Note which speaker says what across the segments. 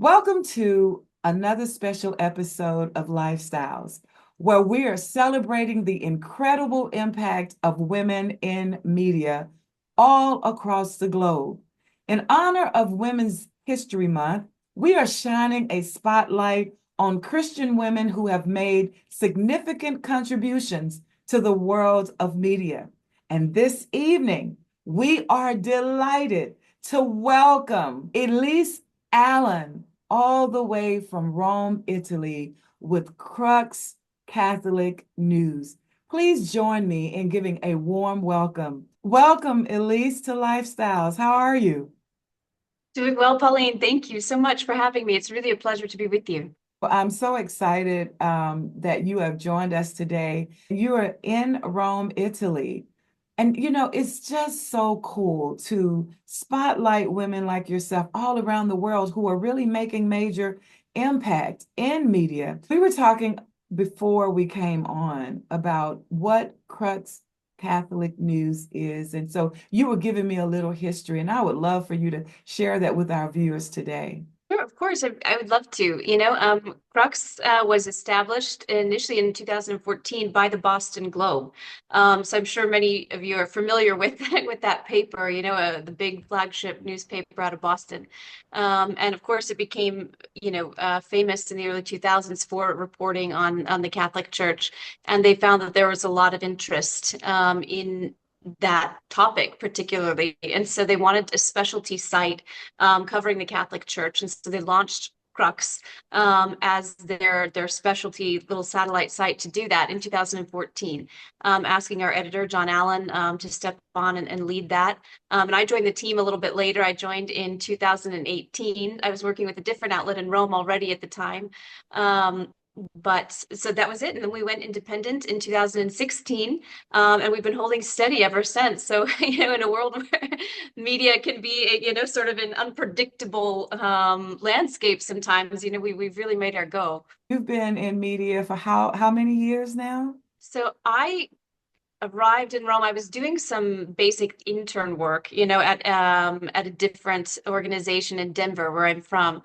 Speaker 1: Welcome to another special episode of Lifestyles, where we are celebrating the incredible impact of women in media all across the globe. In honor of Women's History Month, we are shining a spotlight on Christian women who have made significant contributions to the world of media. And this evening, we are delighted to welcome Elise Allen all the way from Rome, Italy, with Crux Catholic News. Please join me in giving a warm welcome. Welcome, Elise, to Lifestyles. How are you?
Speaker 2: Doing well, Pauline. Thank you so much for having me. It's really a pleasure to be with you.
Speaker 1: Well, I'm so excited that you have joined us today. You are in Rome, Italy. And, it's just so cool to spotlight women like yourself all around the world who are really making major impact in media. We were talking before we came on about what Crux Catholic News is. And so you were giving me a little history, and I would love for you to share that with our viewers today.
Speaker 2: Sure, of course, I would love to. Crux was established initially in 2014 by the Boston Globe. So I'm sure many of you are familiar with with that paper, the big flagship newspaper out of Boston. And of course, it became, famous in the early 2000s for reporting on the Catholic Church. And they found that there was a lot of interest in that topic particularly. And so they wanted a specialty site covering the Catholic Church. And so they launched Crux as their specialty little satellite site to do that in 2014, asking our editor, John Allen, to step on and lead that. And I joined the team a little bit later. I joined in 2018. I was working with a different outlet in Rome already at the time. But so that was it. And then we went independent in 2016, and we've been holding steady ever since. So, in a world where media can be, sort of an unpredictable landscape sometimes, we've really made our go.
Speaker 1: You've been in media for how many years now?
Speaker 2: So I arrived in Rome. I was doing some basic intern work, at a different organization in Denver, where I'm from.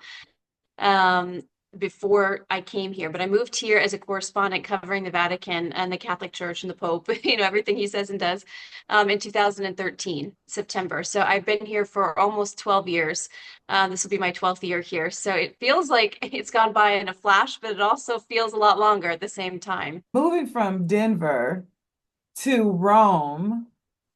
Speaker 2: Um, before I came here, but I moved here as a correspondent covering the Vatican and the Catholic Church and the Pope, everything he says and does, in 2013, September. So I've been here for almost 12 years. This will be my 12th year here. So it feels like it's gone by in a flash, but it also feels a lot longer at the same time.
Speaker 1: Moving from Denver to Rome,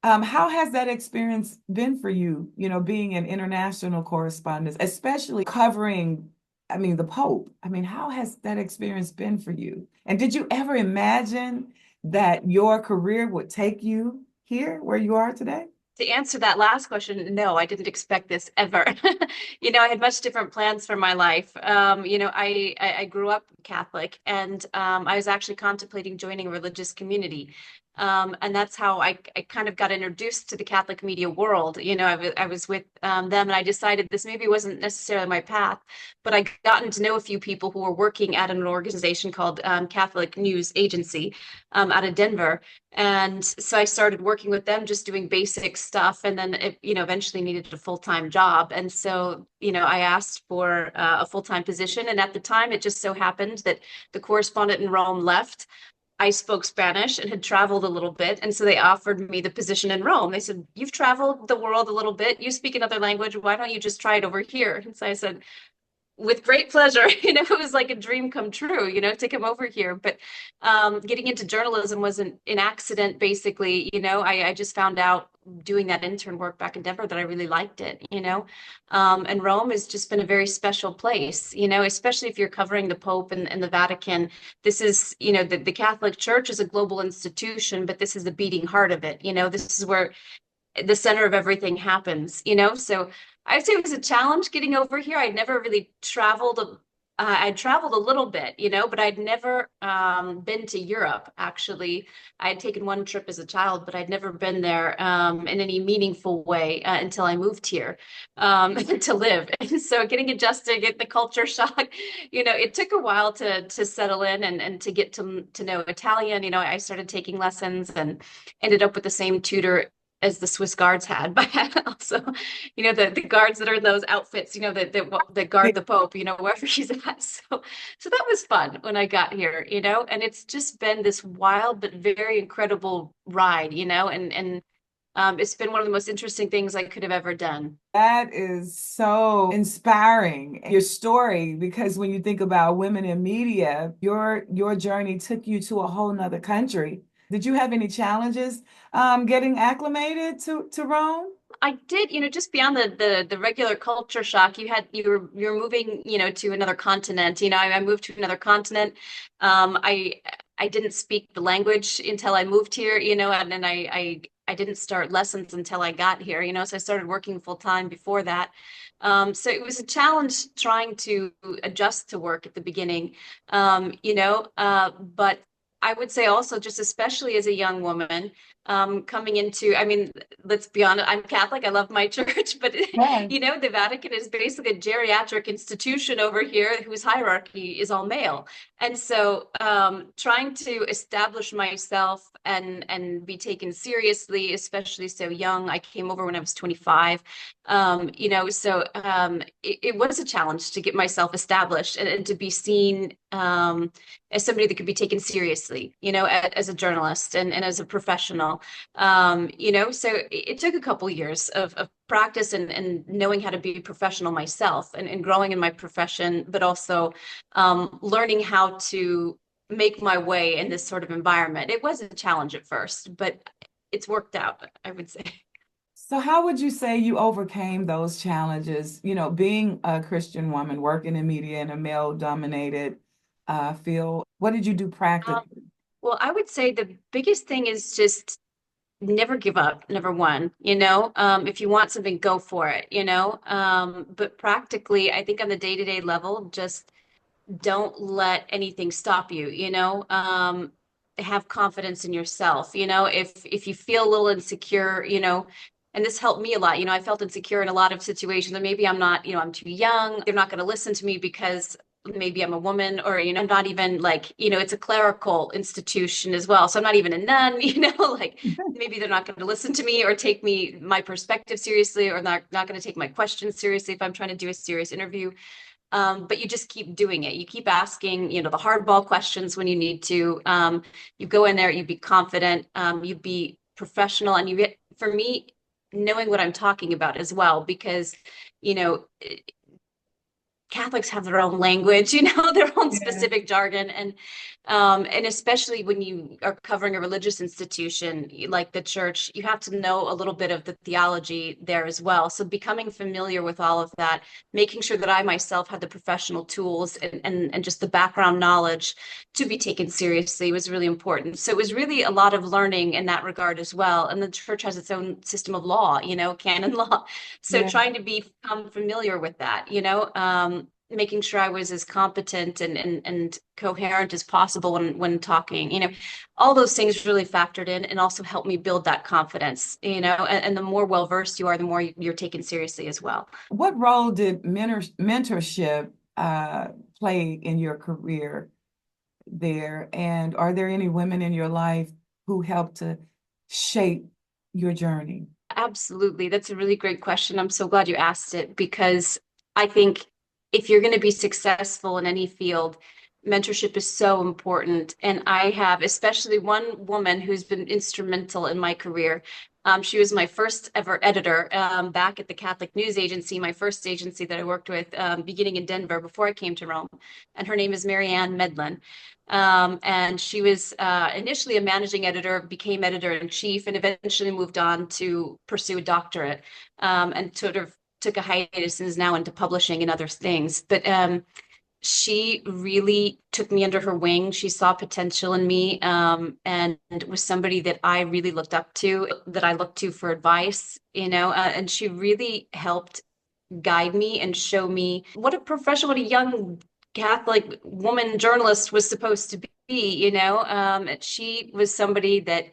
Speaker 1: how has that experience been for you, being an international correspondent, especially covering, the Pope? How has that experience been for you? And did you ever imagine that your career would take you here where you are today?
Speaker 2: To answer that last question, no, I didn't expect this ever. I had much different plans for my life. I grew up Catholic, and I was actually contemplating joining a religious community. And that's how I kind of got introduced to the Catholic media world. I was with them, and I decided this maybe wasn't necessarily my path, but I gotten to know a few people who were working at an organization called Catholic News Agency out of Denver. And so I started working with them, just doing basic stuff. And then it, eventually needed a full-time job. And so, I asked for a full-time position. And at the time, it just so happened that the correspondent in Rome left. I spoke Spanish and had traveled a little bit. And so they offered me the position in Rome. They said, "You've traveled the world a little bit. You speak another language. Why don't you just try it over here?" And so I said, with great pleasure. It was like a dream come true, to come over here. But getting into journalism was an accident, basically. I just found out doing that intern work back in Denver that I really liked it. And Rome has just been a very special place, especially if you're covering the Pope and the Vatican. This is, the Catholic Church is a global institution, but this is the beating heart of it. This is where the center of everything happens. So I'd say it was a challenge getting over here. I'd never really traveled. I'd traveled a little bit, but I'd never been to Europe, actually. I had taken one trip as a child, but I'd never been there in any meaningful way until I moved here to live. And so getting adjusted, get the culture shock, it took a while to settle in and to get to know Italian. I started taking lessons and ended up with the same tutor as the Swiss guards had, but also, the guards that are in those outfits, that guard the Pope, wherever he's at. So that was fun when I got here, and it's just been this wild but very incredible ride, and it's been one of the most interesting things I could have ever done.
Speaker 1: That is so inspiring, your story, because when you think about women in media, your journey took you to a whole nother country. Did you have any challenges getting acclimated to Rome?
Speaker 2: I did, just beyond the regular culture shock, you're moving, to another continent. I moved to another continent. I didn't speak the language until I moved here, and then I didn't start lessons until I got here, so I started working full time before that. So it was a challenge trying to adjust to work at the beginning, but I would say also, just especially as a young woman, coming into, I mean, let's be honest, I'm Catholic, I love my church, but
Speaker 1: Yes.
Speaker 2: the Vatican is basically a geriatric institution over here whose hierarchy is all male. And so trying to establish myself and be taken seriously, especially so young. I came over when I was 25. It was a challenge to get myself established and to be seen as somebody that could be taken seriously, as a journalist and as a professional. So it took a couple years of practice and knowing how to be professional myself and growing in my profession, but also learning how to make my way in this sort of environment. It was a challenge at first, but it's worked out, I would say.
Speaker 1: So how would you say you overcame those challenges, being a Christian woman working in media in a male-dominated field? What did you do
Speaker 2: Um,
Speaker 1: practically?
Speaker 2: well, I would say the biggest thing is just never give up, number one, if you want something, go for it, but practically, I think on the day-to-day level, just don't let anything stop you, have confidence in yourself, if you feel a little insecure, and this helped me a lot, I felt insecure in a lot of situations, and maybe I'm not, I'm too young, they're not going to listen to me because maybe I'm a woman, or I'm not even like, it's a clerical institution as well, so I'm not even a nun, like maybe they're not going to listen to me or take my perspective seriously, or not going to take my questions seriously if I'm trying to do a serious interview. But you just keep doing it. You keep asking, the hardball questions when you need to. You go in there, you be confident, you be professional, and you get, for me, knowing what I'm talking about as well, because, you know, Catholics have their own language, their own
Speaker 1: Yeah.
Speaker 2: specific jargon, and especially when you are covering a religious institution like the church, you have to know a little bit of the theology there as well. So becoming familiar with all of that, making sure that I myself had the professional tools and just the background knowledge to be taken seriously was really important. So it was really a lot of learning in that regard as well. And the church has its own system of law, canon law. So
Speaker 1: Yeah.
Speaker 2: trying to become familiar with that, making sure I was as competent and coherent as possible when talking, all those things really factored in and also helped me build that confidence, and the more well-versed you are, the more you're taken seriously as well.
Speaker 1: What role did mentorship play in your career there? And are there any women in your life who helped to shape your journey?
Speaker 2: Absolutely. That's a really great question. I'm so glad you asked it because I think if you're going to be successful in any field, mentorship is so important. And I have especially one woman who's been instrumental in my career. She was my first ever editor back at the Catholic News Agency, my first agency that I worked with, beginning in Denver before I came to Rome. And her name is Marianne Medlin. And she was initially a managing editor, became editor in chief, and eventually moved on to pursue a doctorate, and sort of took a hiatus and is now into publishing and other things. But she really took me under her wing. She saw potential in me, and was somebody that I really looked up to, that I looked to for advice, and she really helped guide me and show me what a professional, what a young Catholic woman journalist was supposed to be, she was somebody that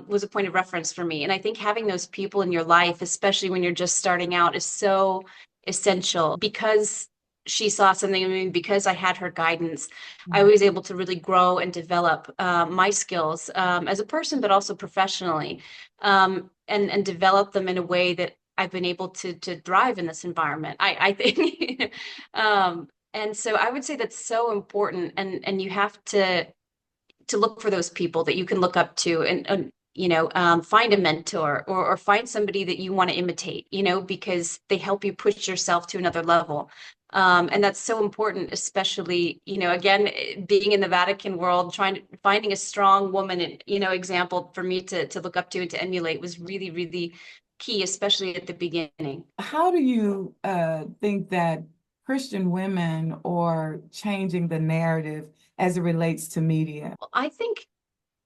Speaker 2: was a point of reference for me. And I think having those people in your life, especially when you're just starting out, is so essential because she saw something in me because I had her guidance. I was able to really grow and develop my skills as a person, but also professionally, and develop them in a way that I've been able to thrive in this environment. I think, and so I would say that's so important, and you have to look for those people that you can look up to, and find a mentor, or find somebody that you want to imitate, because they help you push yourself to another level. And that's so important, especially, again, being in the Vatican world, finding a strong woman, example for me to look up to and to emulate was really, really key, especially at the beginning.
Speaker 1: How do you think that Christian women are changing the narrative as it relates to media?
Speaker 2: I think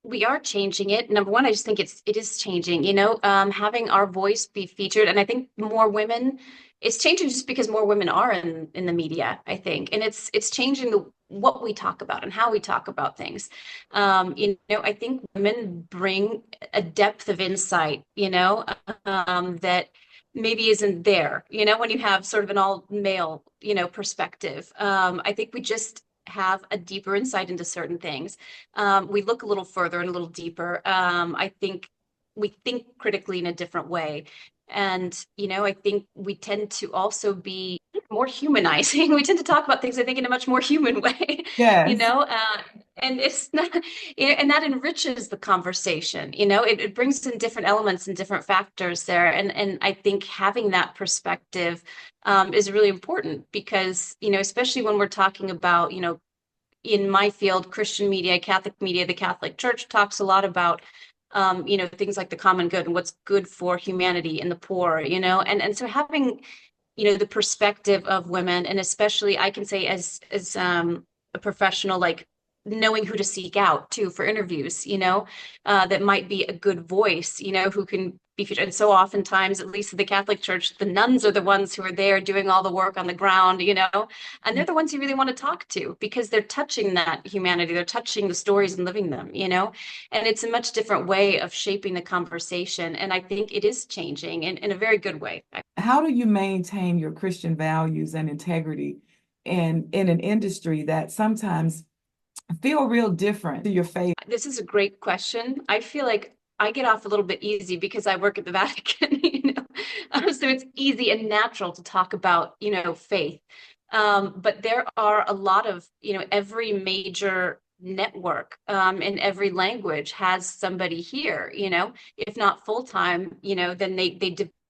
Speaker 2: we are changing it. Number one, I just think it is changing, having our voice be featured. And I think more women, it's changing just because more women are in the media, I think. And it's changing the what we talk about and how we talk about things. I think women bring a depth of insight, that maybe isn't there, when you have sort of an all male, perspective. I think we just have a deeper insight into certain things. We look a little further and a little deeper. I think we think critically in a different way. And, I think we tend to also be more humanizing. We tend to talk about things, I think, in a much more human way, you
Speaker 1: Yes.
Speaker 2: know, uh, and it's not, and that enriches the conversation, it brings in different elements and different factors there. And I think having that perspective is really important because, especially when we're talking about, in my field, Christian media, Catholic media, the Catholic Church talks a lot about, things like the common good and what's good for humanity and the poor, and so having, the perspective of women, and especially I can say as a professional, like knowing who to seek out too for interviews, that might be a good voice, who can be featured. And so oftentimes, at least in the Catholic Church, the nuns are the ones who are there doing all the work on the ground, and they're the ones you really want to talk to because they're touching that humanity, they're touching the stories and living them, and it's a much different way of shaping the conversation. And I think it is changing in a very good way.
Speaker 1: How do you maintain your Christian values and integrity in an industry that sometimes feel real different to your faith?
Speaker 2: This is a great question. I feel like I get off a little bit easy because I work at the Vatican, so it's easy and natural to talk about, faith. But there are a lot of, every major network in every language has somebody here, if not full time, then they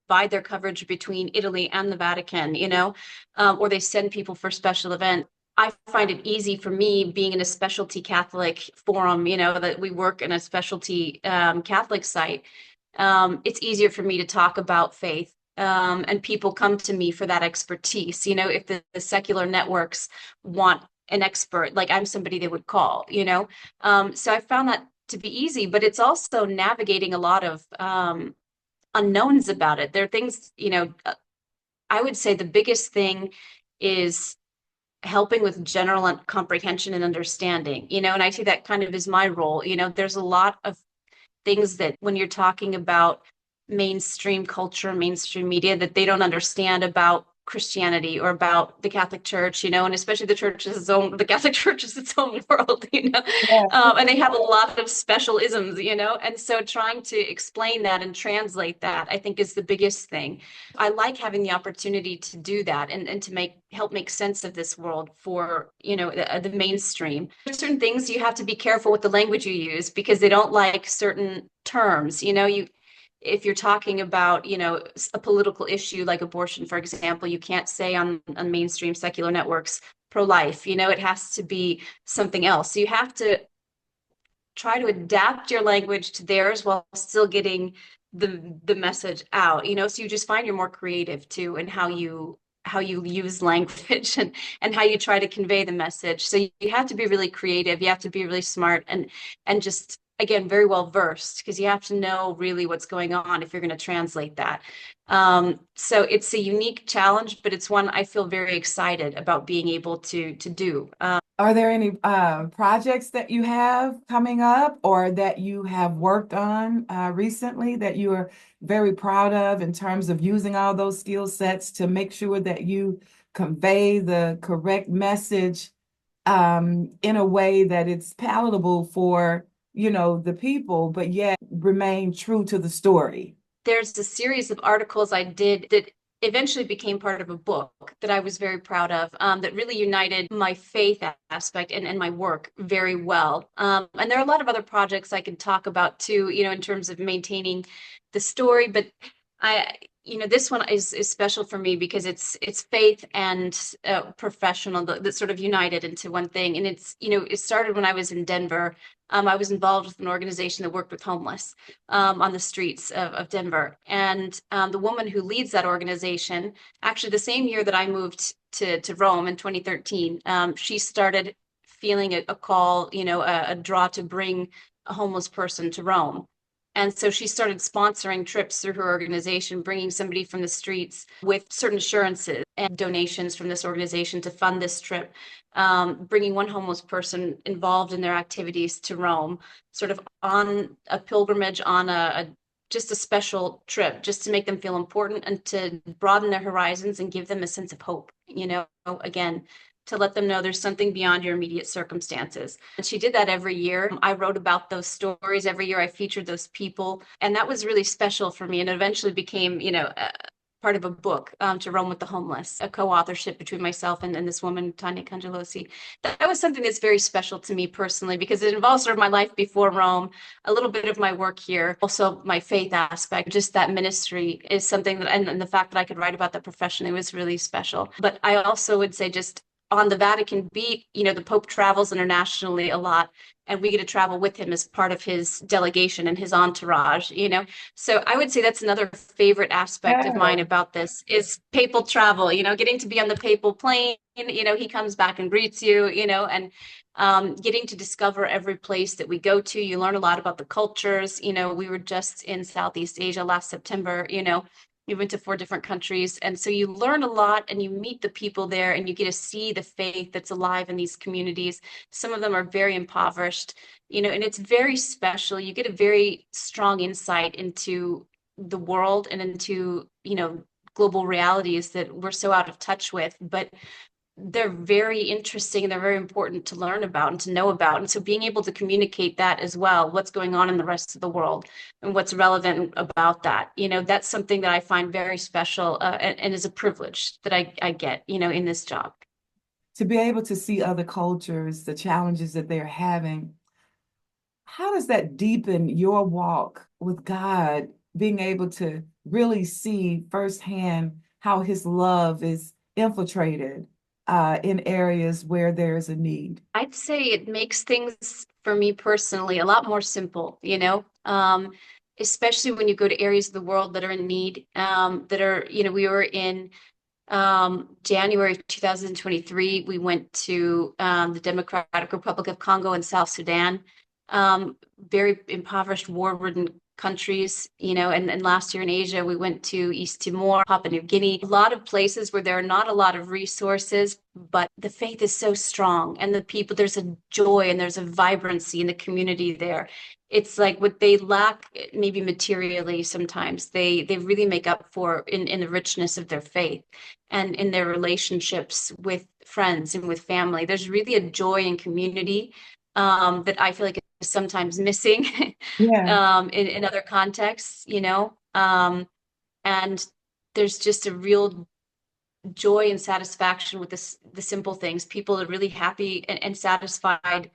Speaker 2: divide their coverage between Italy and the Vatican, or they send people for special events. I find it easy for me being in a specialty Catholic forum, that we work in a specialty Catholic site. It's easier for me to talk about faith. And people come to me for that expertise. If the secular networks want an expert, like I'm somebody they would call, So I found that to be easy, but it's also navigating a lot of unknowns about it. There are things, I would say the biggest thing is helping with general comprehension and understanding, and I see that kind of is my role. There's a lot of things that when you're talking about mainstream culture, mainstream media, that they don't understand about Christianity or about the Catholic Church, and especially the Catholic Church is its own world, and they have a lot of special isms, and so trying to explain that and translate that, I think is the biggest thing. I like having the opportunity to do that and to help make sense of this world for, the mainstream. There's certain things you have to be careful with the language you use because they don't like certain terms, if you're talking about, a political issue like abortion, for example, you can't say on mainstream secular networks pro-life, it has to be something else. So you have to try to adapt your language to theirs while still getting the message out, so you just find you're more creative too in how you use language and how you try to convey the message. So you have to be really creative, you have to be really smart and just again very well versed because you have to know really what's going on if you're going to translate that. So it's a unique challenge, but it's one I feel very excited about being able to do.
Speaker 1: Are there any projects that you have coming up or that you have worked on recently that you are very proud of in terms of using all those skill sets to make sure that you convey the correct message in a way that it's palatable for, the people, but yet remain true to the story.
Speaker 2: There's a series of articles I did that eventually became part of a book that I was very proud of, that really united my faith aspect and my work very well. And there are a lot of other projects I can talk about too, in terms of maintaining the story, but I, this one is special for me because it's faith and professional that sort of united into one thing. And it started when I was in Denver. I was involved with an organization that worked with homeless on the streets of Denver. And the woman who leads that organization, actually the same year that I moved to Rome in 2013, she started feeling a call, a draw to bring a homeless person to Rome. And so she started sponsoring trips through her organization, bringing somebody from the streets with certain assurances and donations from this organization to fund this trip, bringing one homeless person involved in their activities to Rome, sort of on a pilgrimage, on just a special trip, just to make them feel important and to broaden their horizons and give them a sense of hope, again, to let them know there's something beyond your immediate circumstances. And she did that every year. I wrote about those stories every year. I featured those people. And that was really special for me. And it eventually became, part of a book, to Rome with the Homeless, a co-authorship between myself and this woman, Tanya Cangelosi. That was something that's very special to me personally, because it involves sort of my life before Rome, a little bit of my work here, also my faith aspect. Just that ministry is something that, and the fact that I could write about that professionally was really special. But I also would say, just on the Vatican beat, the Pope travels internationally a lot, and we get to travel with him as part of his delegation and his entourage, So I would say that's another favorite aspect of mine
Speaker 1: Yeah.
Speaker 2: about this is papal travel, getting to be on the papal plane, he comes back and greets you, and getting to discover every place that we go to. You learn a lot about the cultures. We were just in Southeast Asia last September, we went to 4 different countries. And so you learn a lot and you meet the people there and you get to see the faith that's alive in these communities. Some of them are very impoverished, and it's very special. You get a very strong insight into the world and into, global realities that we're so out of touch with. But they're very interesting and they're very important to learn about and to know about. And so being able to communicate that as well, what's going on in the rest of the world and what's relevant about that, that's something that I find very special, and is a privilege that I get, in this job.
Speaker 1: To be able to see other cultures, the challenges that they're having, how does that deepen your walk with God, being able to really see firsthand how his love is infiltrated in areas where there is a need?
Speaker 2: I'd say it makes things for me personally a lot more simple, especially when you go to areas of the world that are in need, that are, we were in January of 2023, we went to the Democratic Republic of Congo and South Sudan, very impoverished, war-ridden countries, and last year in Asia, we went to East Timor, Papua New Guinea, a lot of places where there are not a lot of resources, but the faith is so strong and the people, there's a joy and there's a vibrancy in the community there. It's like what they lack maybe materially sometimes, they really make up for in the richness of their faith and in their relationships with friends and with family. There's really a joy in community, that I feel like is sometimes missing
Speaker 1: Yeah.
Speaker 2: in other contexts, and there's just a real joy and satisfaction with the simple things. People are really happy and satisfied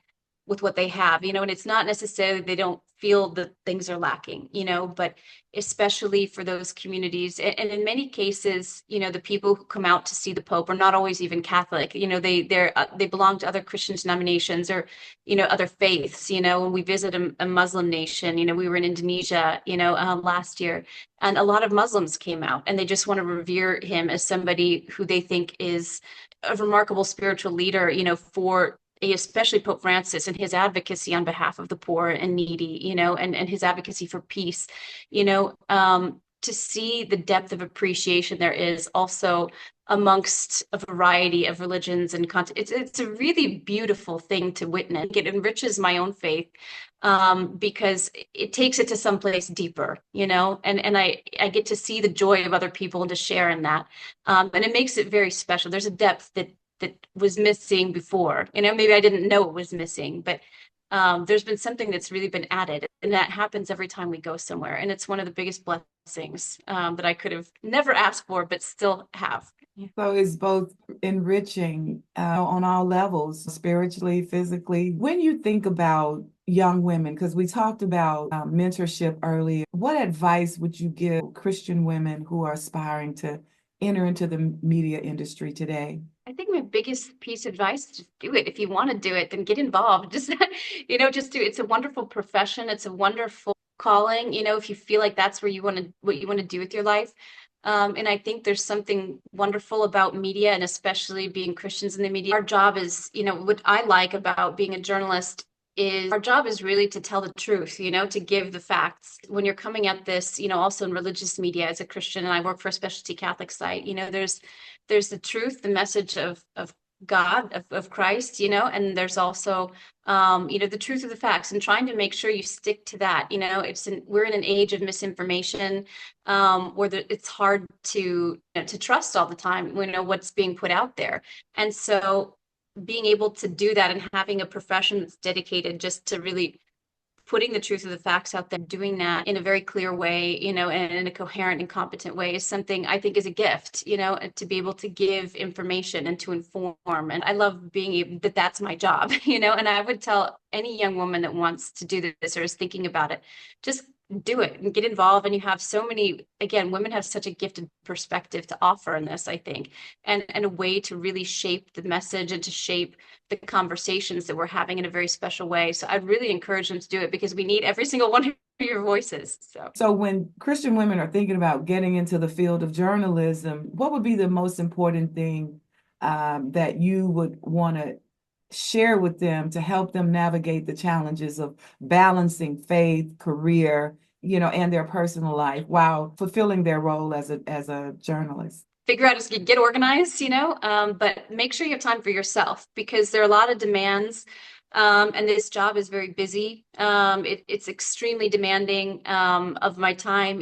Speaker 2: with what they have, and it's not necessarily they don't feel that things are lacking, but especially for those communities. And in many cases, the people who come out to see the Pope are not always even Catholic. They belong to other Christian denominations or, other faiths. When we visit a Muslim nation, we were in Indonesia, last year, and a lot of Muslims came out and they just want to revere him as somebody who they think is a remarkable spiritual leader, for especially Pope Francis and his advocacy on behalf of the poor and needy, and his advocacy for peace, you know. to see the depth of appreciation there is also amongst a variety of religions and content. It's a really beautiful thing to witness. It enriches my own faith because it takes it to someplace deeper, you know, and I get to see the joy of other people and to share in that. And it makes it very special. There's a depth that was missing before. You know, maybe I didn't know it was missing, but there's been something that's really been added, and that happens every time we go somewhere. And it's one of the biggest blessings that I could have never asked for, but still have. Yeah.
Speaker 1: So it's both enriching on all levels, spiritually, physically. When you think about young women, because we talked about mentorship earlier, what advice would you give Christian women who are aspiring to enter into the media industry today?
Speaker 2: I think my biggest piece of advice is just do it. If you want to do it, then get involved. Just, just do it. It's a wonderful profession. It's a wonderful calling. You know, if you feel like that's where you want to, what you want to do with your life. And I think there's something wonderful about media and especially being Christians in the media. Our job is, what I like about being a journalist is our job is really to tell the truth, to give the facts. When you're coming at this, also in religious media as a Christian, and I work for a specialty Catholic site, there's the truth, the message of God, of Christ, and there's also, the truth of the facts and trying to make sure you stick to that. We're in an age of misinformation, where it's hard to trust all the time, what's being put out there. And so being able to do that and having a profession that's dedicated just to really putting the truth of the facts out there, doing that in a very clear way, and in a coherent and competent way is something I think is a gift, to be able to give information and to inform. And I love being able that's my job, and I would tell any young woman that wants to do this or is thinking about it, just do it and get involved. And you have so many, again, women have such a gifted perspective to offer in this, I think, and a way to really shape the message and to shape the conversations that we're having in a very special way. So I'd really encourage them to do it because we need every single one of your voices.
Speaker 1: So when Christian women are thinking about getting into the field of journalism, what would be the most important thing that you would want to share with them to help them navigate the challenges of balancing faith, career, and their personal life while fulfilling their role as a journalist?
Speaker 2: Figure out to get organized, but make sure you have time for yourself because there are a lot of demands. And this job is very busy. It's extremely demanding of my time.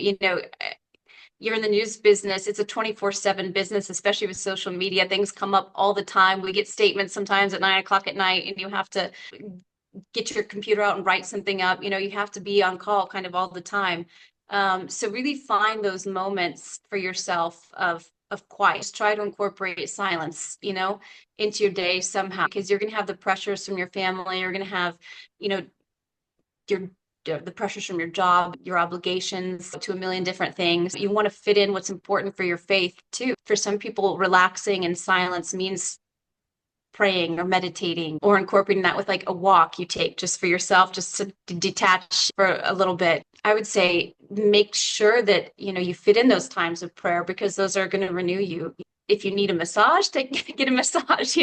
Speaker 2: You're in the news business. It's a 24/7 business, especially with social media. Things come up all the time. We get statements sometimes at 9 o'clock at night, and you have to get your computer out and write something up. You have to be on call kind of all the time. So really find those moments for yourself of quiet. Just try to incorporate silence, into your day somehow, because you're going to have the pressures from your family. You're going to have, your the pressures from your job, your obligations to a million different things. You want to fit in what's important for your faith too. For some people, relaxing in silence means praying or meditating or incorporating that with like a walk you take just for yourself, just to detach for a little bit. I would say make sure that, you fit in those times of prayer because those are going to renew you. If you need a massage, get a massage,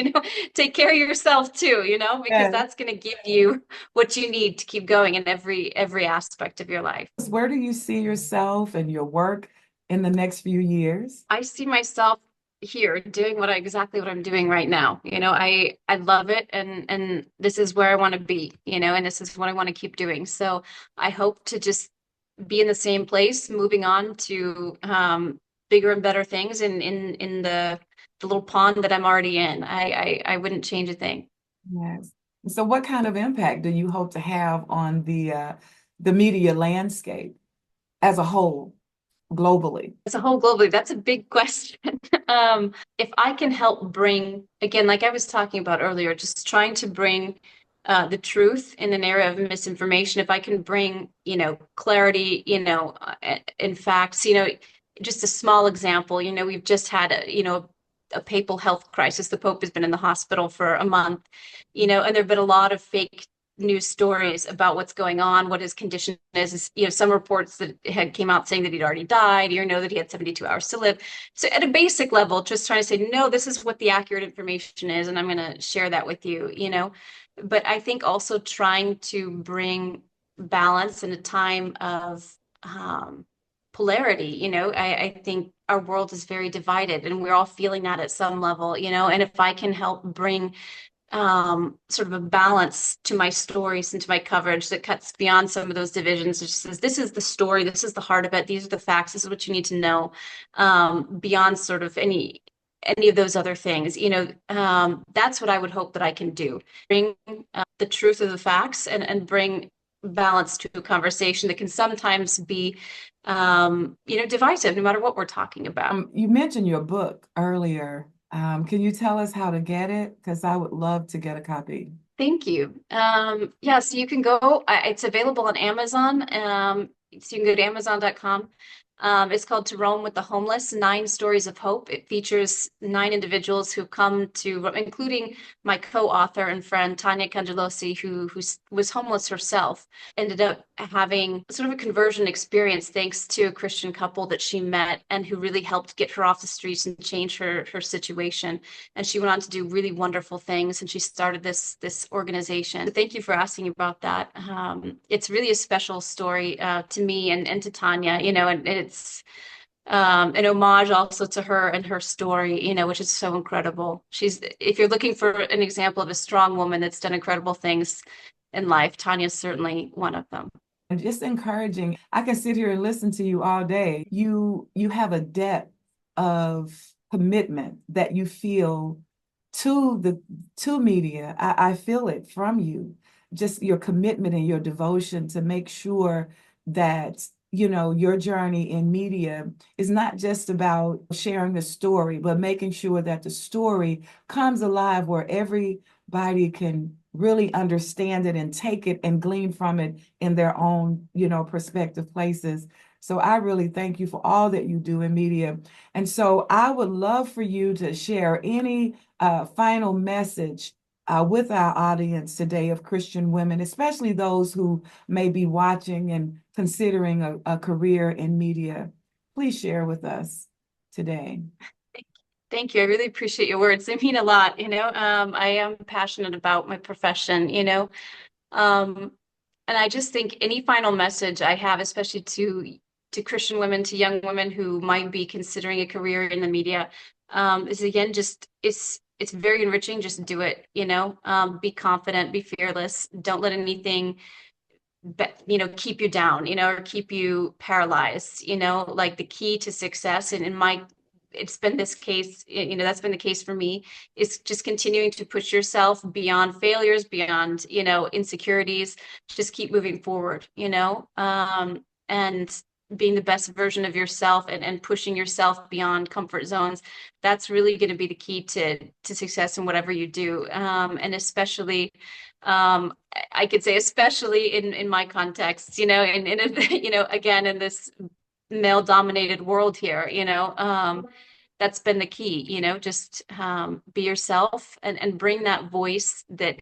Speaker 2: take care of yourself too, because that's going to give you what you need to keep going in every aspect of your life.
Speaker 1: Where do you see yourself and your work in the next few years?
Speaker 2: I see myself here doing exactly what I'm doing right now. I love it and this is where I want to be, and this is what I want to keep doing. So I hope to just be in the same place, moving on to bigger and better things in the little pond that I'm already in. I wouldn't change a thing.
Speaker 1: Yes. So what kind of impact do you hope to have on the media landscape as a whole, globally?
Speaker 2: As a whole, globally, that's a big question. If I can help bring, again, like I was talking about earlier, just trying to bring the truth in an area of misinformation, if I can bring, clarity, in facts, just a small example, we've just had a papal health crisis. The Pope has been in the hospital for a month, and there've been a lot of fake news stories about what's going on, what his condition is. Some reports that had came out saying that he'd already died, that he had 72 hours to live. So at a basic level, just trying to say, no, this is what the accurate information is, and I'm going to share that with you, But I think also trying to bring balance in a time of polarity. I think our world is very divided, and we're all feeling that at some level, and if I can help bring sort of a balance to my stories and to my coverage that cuts beyond some of those divisions. It just says, this is the story, this is the heart of it, these are the facts, this is what you need to know, beyond sort of any of those other things. That's what I would hope that I can do. Bring the truth of the facts and bring balance to a conversation that can sometimes be divisive, no matter what we're talking about.
Speaker 1: You mentioned your book earlier. Can you tell us how to get it? Because I would love to get a copy.
Speaker 2: Thank you. Yes, you can go. It's available on Amazon. So you can go to Amazon.com. It's called To Rome with the Homeless, 9 Stories of Hope. It features 9 individuals who've come to, including my co-author and friend, Tanya Cangelosi, who was homeless herself, ended up having sort of a conversion experience thanks to a Christian couple that she met and who really helped get her off the streets and change her situation. And she went on to do really wonderful things, and she started this organization. So thank you for asking about that. It's really a special story to me and to Tanya, and it's an homage also to her and her story, which is so incredible. If you're looking for an example of a strong woman that's done incredible things in life, Tanya's certainly one of them.
Speaker 1: And just encouraging. I can sit here and listen to you all day. You have a depth of commitment that you feel to media. I feel it from you. Just your commitment and your devotion to make sure that your journey in media is not just about sharing the story, but making sure that the story comes alive where everybody can really understand it and take it and glean from it in their own, prospective places. So I really thank you for all that you do in media. And so I would love for you to share any final message with our audience today of Christian women, especially those who may be watching and considering a career in media. Please share with us today.
Speaker 2: Thank you. I really appreciate your words. They mean a lot. I am passionate about my profession, and I just think any final message I have, especially to Christian women, to young women who might be considering a career in the media, is again, just it's very enriching. Just do it, be confident, be fearless. Don't let anything, keep you down, or keep you paralyzed, like the key to success. And it's been this case, that's been the case for me, is just continuing to push yourself beyond failures, beyond, insecurities, just keep moving forward, and being the best version of yourself and pushing yourself beyond comfort zones. That's really going to be the key to success in whatever you do. And especially, I could say, especially in my context, again, in this male dominated world here, that's been the key, just be yourself and bring that voice, that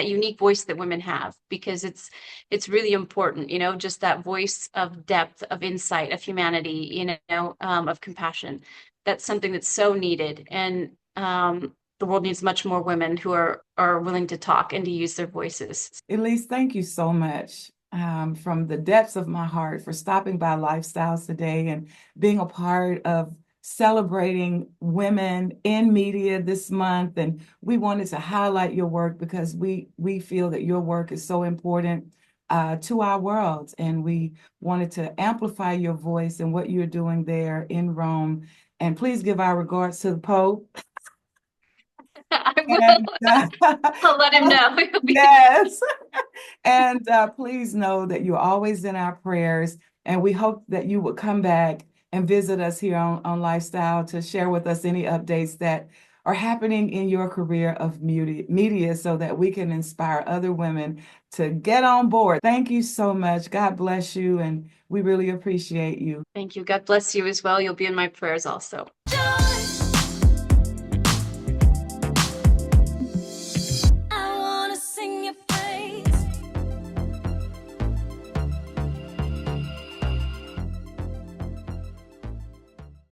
Speaker 2: unique voice that women have, because it's really important, just that voice of depth, of insight, of humanity, of compassion. That's something that's so needed. And the world needs much more women who are willing to talk and to use their voices.
Speaker 1: Elise, thank you so much. From the depths of my heart for stopping by Lifestyles today and being a part of celebrating women in media this month. And we wanted to highlight your work because we feel that your work is so important to our world. And we wanted to amplify your voice and what you're doing there in Rome. And please give our regards to the Pope.
Speaker 2: I
Speaker 1: And,
Speaker 2: will. I'll let him know.
Speaker 1: yes. And please know that you're always in our prayers. And we hope that you will come back and visit us here on Lifestyle to share with us any updates that are happening in your career of media so that we can inspire other women to get on board. Thank you so much. God bless you. And we really appreciate you.
Speaker 2: Thank you. God bless you as well. You'll be in my prayers also.